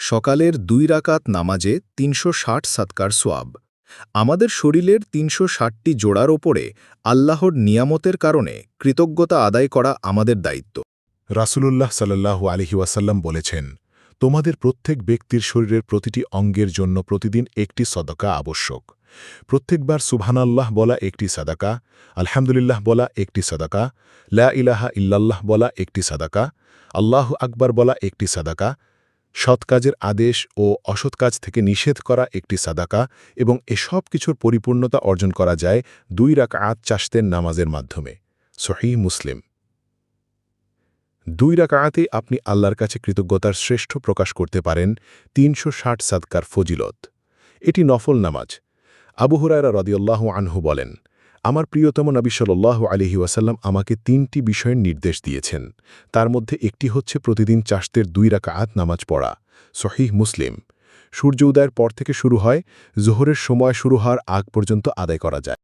সকালের 2 রাকাত নামাজে 360 সাদকার সোয়াব। আমাদের শরীরের 360টি জোড়ার ওপরে আল্লাহর নিয়ামতের কারণে কৃতজ্ঞতা আদায় করা আমাদের দায়িত্ব। রাসূলুল্লাহ সাল্লাল্লাহু আলাইহি ওয়াসাল্লাম বলেছেন, তোমাদের প্রত্যেক ব্যক্তির শরীরের প্রতিটি অঙ্গের জন্য প্রতিদিন একটি সদকা আবশ্যক। প্রত্যেকবার সুবহানাল্লাহ বলা একটি সাদাকা, আলহামদুলিল্লাহ বলা একটি সাদাকা, লা ইলাহা ইল্লাল্লাহ বলা একটি সাদাকা, আল্লাহু আকবার বলা একটি সাদাকা, সৎ কাজের আদেশ ও অসৎ কাজ থেকে নিষেধ করা একটি সাদাকা, এবং এসব কিছুর পরিপূর্ণতা অর্জন করা যায় 2 রাকাত চাশতের নামাজের মাধ্যমে। সহিহ মুসলিম। 2 রাকাতে আপনি আল্লাহর কাছে কৃতজ্ঞতার শ্রেষ্ঠ প্রকাশ করতে পারেন 360 সাদকার ফজিলত। এটি নফল নামাজ। আবু হুরায়রা রাদিয়াল্লাহু আনহু বলেন, আমার প্রিয়তম নবী সাল্লাল্লাহু আলাইহি ওয়াসাল্লাম আমাকে 3টি বিষয়ের নির্দেশ দিয়েছেন। তার মধ্যে একটি হচ্ছে প্রতিদিন চাশতের 2 রাকাত নামাজ পড়া। সহিহ মুসলিম। সূর্য উদয়ের পর থেকে শুরু হয়, জোহরের সময় শুরু হওয়ার আগ পর্যন্ত আদায় করা যায়।